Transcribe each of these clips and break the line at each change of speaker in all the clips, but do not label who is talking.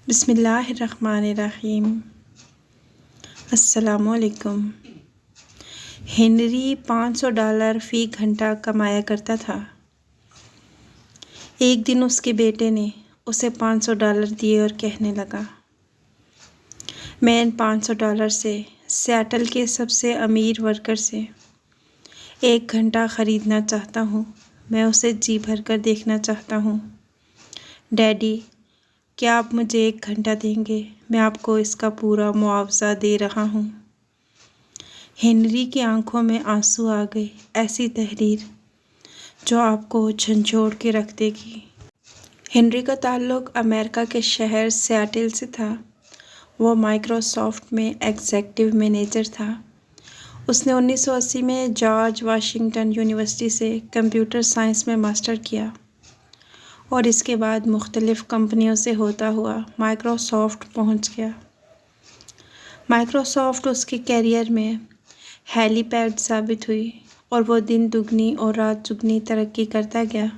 बिस्मिल्लाहिर्रहमानिर्रहीम। अस्सलामुअलैकुम। हेनरी $500 फ़ी घंटा कमाया करता था। एक दिन उसके बेटे ने उसे $500 दिए और कहने लगा, मैं इन $500 से सियाटल के सबसे अमीर वर्कर से 1 घंटा ख़रीदना चाहता हूँ। मैं उसे जी भर कर देखना चाहता हूँ। डैडी, क्या आप मुझे 1 घंटा देंगे? मैं आपको इसका पूरा मुआवजा दे रहा हूँ। हेनरी की आंखों में आंसू आ गए। ऐसी तहरीर जो आपको झंझोड़ के रख देगी। हेनरी का ताल्लुक़ अमेरिका के शहर सियाटल से था। वो माइक्रोसॉफ्ट में एग्जीक्यूटिव मैनेजर था। उसने 1980 में जॉर्ज वाशिंगटन यूनिवर्सिटी से कंप्यूटर साइंस में मास्टर किया और इसके बाद मुख्तलिफ़ कंपनियों से होता हुआ माइक्रोसॉफ्ट पहुंच गया। माइक्रोसॉफ्ट उसके करियर में हेलीपैड साबित हुई और वो दिन दुगनी और रात चुगनी तरक्की करता गया।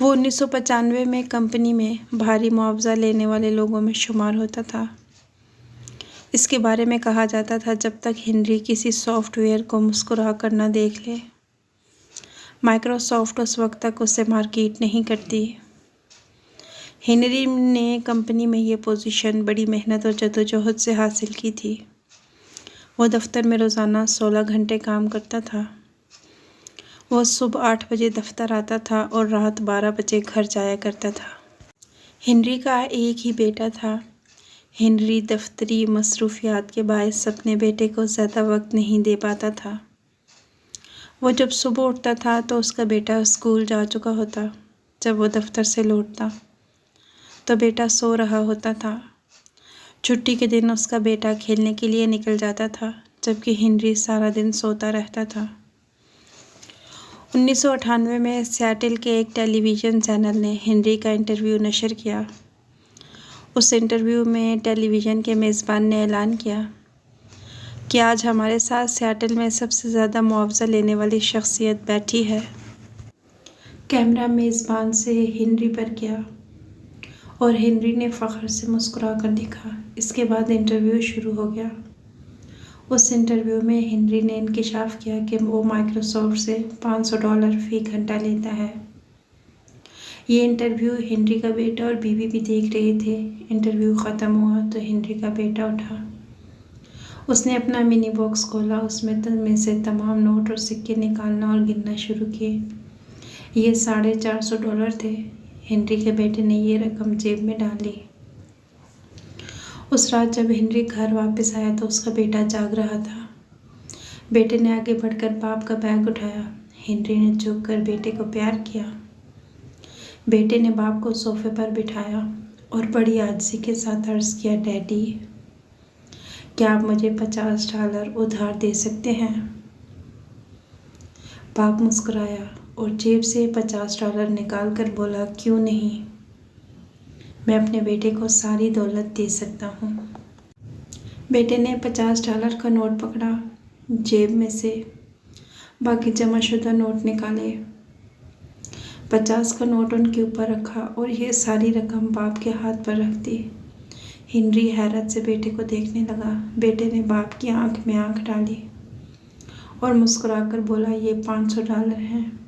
वो 1995 में कंपनी में भारी मुआवजा लेने वाले लोगों में शुमार होता था। इसके बारे में कहा जाता था, जब तक हेनरी किसी सॉफ्टवेयर को मुस्कुरा कर न देख ले, माइक्रोसॉफ्ट उस वक्त तक उसे मार्केट नहीं करती। हेनरी ने कंपनी में ये पोजीशन बड़ी मेहनत और जद्दोजहद से हासिल की थी। वो दफ्तर में रोज़ाना 16 घंटे काम करता था। वो सुबह 8 बजे दफ्तर आता था और रात 12 बजे घर जाया करता था। हेनरी का एक ही बेटा था। हेनरी दफ्तरी मसरूफियात के बायस अपने बेटे को ज़्यादा वक्त नहीं दे पाता था। वो जब सुबह उठता था तो उसका बेटा स्कूल जा चुका होता। जब वो दफ्तर से लौटता तो बेटा सो रहा होता था। छुट्टी के दिन उसका बेटा खेलने के लिए निकल जाता था, जबकि हेनरी सारा दिन सोता रहता था। 1998 में सियाटल के एक टेलीविज़न चैनल ने हेनरी का इंटरव्यू नशर किया। उस इंटरव्यू में टेलीविज़न के मेज़बान ने ऐलान किया कि आज हमारे साथ सियाटल में सबसे ज़्यादा मुआवजा लेने वाली शख्सियत बैठी है। कैमरा मेज़बान से हेनरी पर गया और हेनरी ने फ़ख्र से मुस्कुरा कर देखा। इसके बाद इंटरव्यू शुरू हो गया। उस इंटरव्यू में हेनरी ने इंकिशाफ किया कि वो माइक्रोसॉफ्ट से $500 फ़ी घंटा लेता है। ये इंटरव्यू हेनरी का बेटा और बीवी भी देख रहे थे। इंटरव्यू ख़त्म हुआ तो हेनरी का बेटा उठा। उसने अपना मिनी बॉक्स खोला। उसमें से तमाम नोट और सिक्के निकालना और गिनना शुरू किए। ये $450 थे। हेनरी के बेटे ने ये रकम जेब में डाली। उस रात जब हेनरी घर वापस आया तो उसका बेटा जाग रहा था। बेटे ने आगे बढ़कर बाप का बैग उठाया। हेनरी ने झुक कर बेटे को प्यार किया। बेटे ने बाप को सोफे पर बिठाया और बड़ी आजिज़ी के साथ अर्ज़ किया, डैडी, क्या आप मुझे $50 उधार दे सकते हैं? बाप मुस्कुराया और जेब से $50 निकाल कर बोला, क्यों नहीं, मैं अपने बेटे को सारी दौलत दे सकता हूँ। बेटे ने $50 का नोट पकड़ा, जेब में से बाकी जमाशुदा नोट निकाले, 50 का नोट उनके ऊपर रखा और ये सारी रकम बाप के हाथ पर रख दी। हेनरी हैरत से बेटे को देखने लगा। बेटे ने बाप की आंख में आंख डाली और मुस्कुराकर बोला, ये $500 हैं।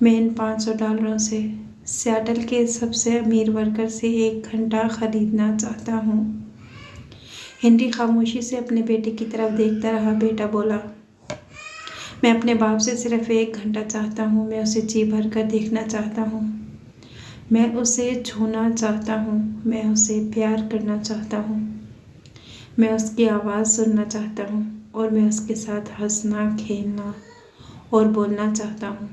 मैं इन $500 से सियाटल के सबसे अमीर वर्कर से 1 घंटा ख़रीदना चाहता हूँ। हेनरी खामोशी से अपने बेटे की तरफ देखता रहा। बेटा बोला, मैं अपने बाप से सिर्फ 1 घंटा चाहता हूँ। मैं उसे जी भर कर देखना चाहता हूँ। मैं उसे छूना चाहता हूँ। मैं उसे प्यार करना चाहता हूँ। मैं उसकी आवाज़ सुनना चाहता हूँ और मैं उसके साथ हंसना, खेलना और बोलना चाहता हूँ।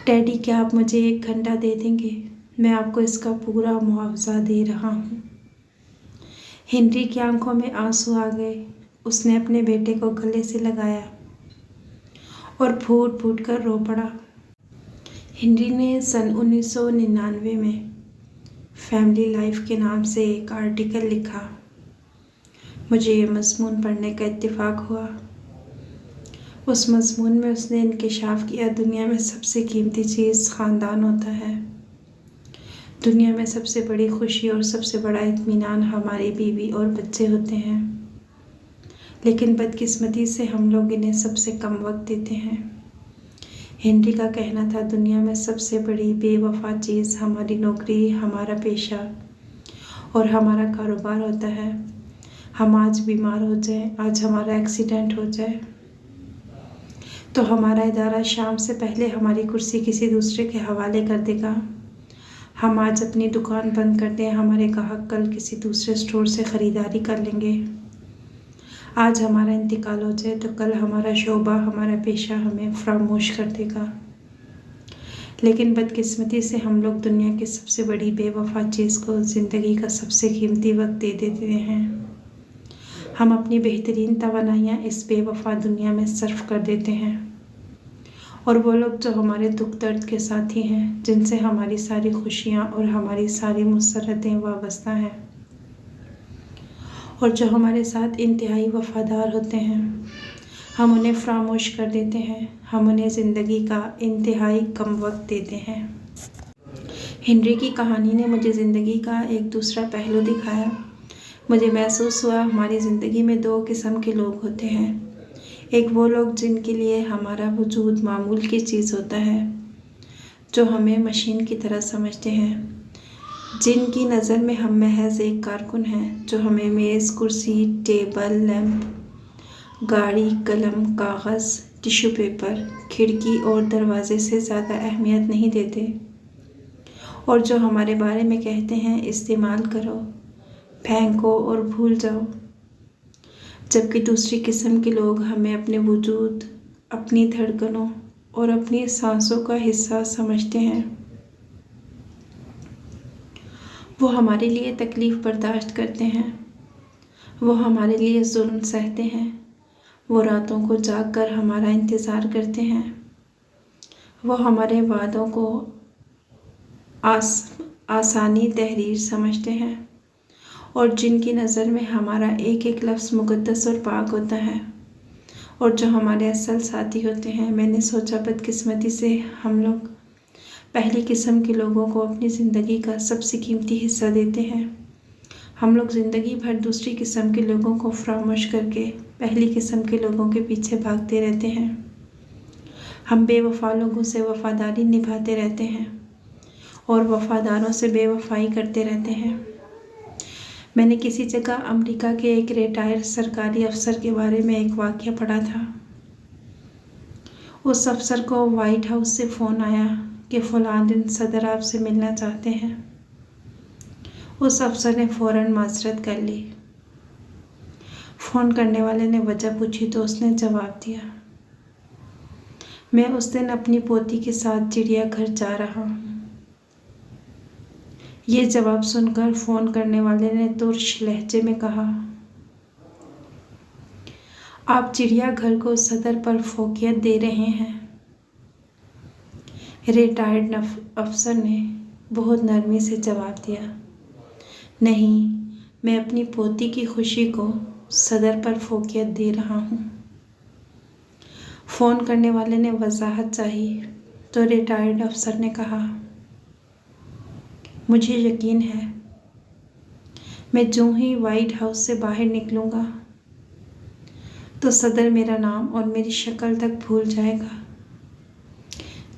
डैडी, क्या आप मुझे 1 घंटा दे देंगे? मैं आपको इसका पूरा मुआवजा दे रहा हूँ। हेनरी की आंखों में आंसू आ गए। उसने अपने बेटे को गले से लगाया और फूट फूट कर रो पड़ा। हेनरी ने सन 1999 में फैमिली लाइफ के नाम से एक आर्टिकल लिखा। मुझे ये मज़मून पढ़ने का इत्तेफाक हुआ। उस मज़मून में उसने इंकिशाफ किया, दुनिया में सबसे कीमती चीज़ ख़ानदान होता है। दुनिया में सबसे बड़ी खुशी और सबसे बड़ा इत्मीनान हमारी बीवी और बच्चे होते हैं, लेकिन बदकिस्मती से हम लोग इन्हें सबसे कम वक्त देते हैं। हेनरी का कहना था, दुनिया में सबसे बड़ी बेवफा चीज़ हमारी नौकरी, हमारा पेशा और हमारा कारोबार होता है। हम आज बीमार हो जाए, आज हमारा एक्सीडेंट हो जाए, तो हमारा इदारा शाम से पहले हमारी कुर्सी किसी दूसरे के हवाले कर देगा। हम आज अपनी दुकान बंद कर दें, हमारे ग्राहक कल किसी दूसरे स्टोर से ख़रीदारी कर लेंगे। आज हमारा इंतकाल हो जाए तो कल हमारा शोबा, हमारा पेशा हमें फरामोश कर देगा। लेकिन बदकिस्मती से हम लोग दुनिया की सबसे बड़ी बेवफा चीज़ को, ज़िंदगी का सबसे कीमती वक्त दे देते हैं। हम अपनी बेहतरीन तवानाइयाँ इस बेवफा दुनिया में सर्फ कर देते हैं, और वो लोग जो हमारे दुख दर्द के साथी हैं, जिनसे हमारी सारी खुशियाँ और हमारी सारी मुसरतें वाबस्ता हैं, और जो हमारे साथ इंतहाई वफ़ादार होते हैं, हम उन्हें फरामोश कर देते हैं। हम उन्हें ज़िंदगी का इंतहाई कम वक्त देते हैं। हेनरी की कहानी ने मुझे ज़िंदगी का एक दूसरा पहलू दिखाया। मुझे महसूस हुआ हमारी ज़िंदगी में दो किस्म के लोग होते हैं। एक वो लोग जिनके लिए हमारा वजूद मामूल की चीज़ होता है, जो हमें मशीन की तरह समझते हैं, जिनकी नज़र में हम महज एक कारकुन हैं, जो हमें मेज़, कुर्सी, टेबल, लैंप, गाड़ी, कलम, कागज़, टिश्यू पेपर, खिड़की और दरवाजे से ज़्यादा अहमियत नहीं देते, और जो हमारे बारे में कहते हैं इस्तेमाल करो, फेंको और भूल जाओ। जबकि दूसरी किस्म के लोग हमें अपने वजूद, अपनी धड़कनों और अपनी सांसों का हिस्सा समझते हैं। वो हमारे लिए तकलीफ़ बर्दाश्त करते हैं, वो हमारे लिए जुल्म सहते हैं, वो रातों को जाग कर हमारा इंतज़ार करते हैं, वो हमारे वादों को आसानी तहरीर समझते हैं, और जिनकी नज़र में हमारा एक एक लफ्ज़ मुक़द्दस और पाक होता है, और जो हमारे असल साथी होते हैं। मैंने सोचा बदकिस्मती से हम लोग पहली किस्म के लोगों को अपनी ज़िंदगी का सबसे कीमती हिस्सा देते हैं। हम लोग ज़िंदगी भर दूसरी किस्म के लोगों को फरामोश करके पहली किस्म के लोगों के पीछे भागते रहते हैं। हम बेवफा लोगों से वफ़ादारी निभाते रहते हैं और वफ़ादारों से बेवफाई करते रहते हैं। मैंने किसी जगह अमेरिका के एक रिटायर्ड सरकारी अफसर के बारे में एक वाक़या पढ़ा था। उस अफसर को वाइट हाउस से फ़ोन आया कि फ़लाँ दिन सदर आपसे मिलना चाहते हैं। उस अफसर ने फ़ौरन माजरत कर ली। फ़ोन करने वाले ने वजह पूछी तो उसने जवाब दिया, मैं उस दिन अपनी पोती के साथ चिड़ियाघर जा रहा हूँ। ये जवाब सुनकर फ़ोन करने वाले ने तुर्श लहजे में कहा, आप चिड़ियाघर को सदर पर फोकियत दे रहे हैं। रिटायर्ड अफसर ने बहुत नरमी से जवाब दिया, नहीं, मैं अपनी पोती की खुशी को सदर पर फोकियत दे रहा हूँ। फ़ोन करने वाले ने वजाहत चाही तो रिटायर्ड अफसर ने कहा, मुझे यकीन है मैं जो ही वाइट हाउस से बाहर निकलूँगा तो सदर मेरा नाम और मेरी शक्ल तक भूल जाएगा,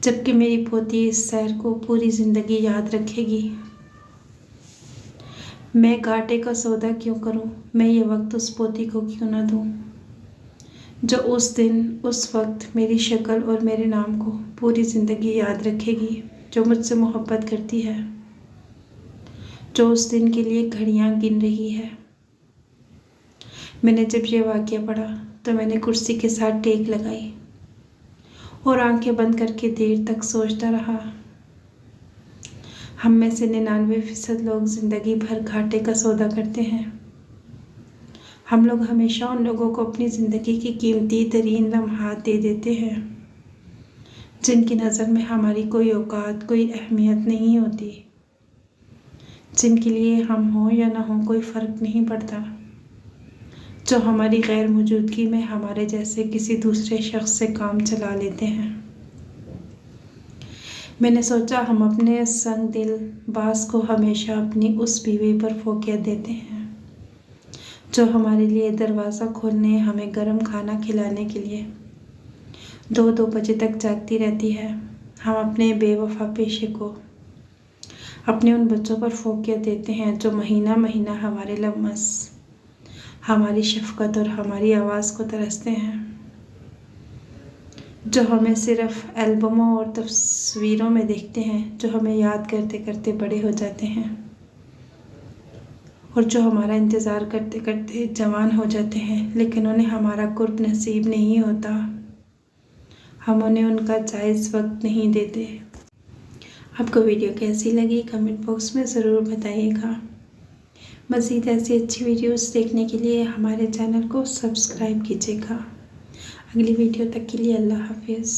जबकि मेरी पोती इस सैर को पूरी ज़िंदगी याद रखेगी। मैं घाटे का सौदा क्यों करूं? मैं ये वक्त उस पोती को क्यों ना दूं, जो उस दिन उस वक्त मेरी शक्ल और मेरे नाम को पूरी ज़िंदगी याद रखेगी, जो मुझसे मोहब्बत करती है, जो उस दिन के लिए घड़ियां गिन रही है। मैंने जब ये वाक़या पढ़ा तो मैंने कुर्सी के साथ टेक लगाई और आंखें बंद करके देर तक सोचता रहा। हम में से 99% लोग ज़िंदगी भर घाटे का सौदा करते हैं। हम लोग हमेशा उन लोगों को अपनी ज़िंदगी की कीमती तरीन लम्हात दे देते हैं जिनकी नज़र में हमारी कोई औकात, कोई अहमियत नहीं होती, जिनके लिए हम हों या ना हों कोई फ़र्क नहीं पड़ता, जो हमारी गैर मौजूदगी में हमारे जैसे किसी दूसरे शख्स से काम चला लेते हैं। मैंने सोचा हम अपने संग दिल बाज को हमेशा अपनी उस बीवी पर फोकियत देते हैं जो हमारे लिए दरवाज़ा खोलने, हमें गर्म खाना खिलाने के लिए 2-2 बजे तक जागती रहती है। हम अपने बेवफा पेशे को अपने उन बच्चों पर फोकियत देते हैं जो महीना महीना हमारे लम्स, हमारी शफ़क़त और हमारी आवाज़ को तरसते हैं, जो हमें सिर्फ़ एल्बमों और तस्वीरों में देखते हैं, जो हमें याद करते करते बड़े हो जाते हैं और जो हमारा इंतज़ार करते करते जवान हो जाते हैं, लेकिन उन्हें हमारा कुर्ब नसीब नहीं होता। हम उन्हें उनका जायज़ वक्त नहीं देते। आपको वीडियो कैसी लगी कमेंट बॉक्स में ज़रूर बताइएगा। मज़ीद ऐसी अच्छी वीडियोस देखने के लिए हमारे चैनल को सब्सक्राइब कीजिएगा। अगली वीडियो तक के लिए अल्लाह हाफ़िज़।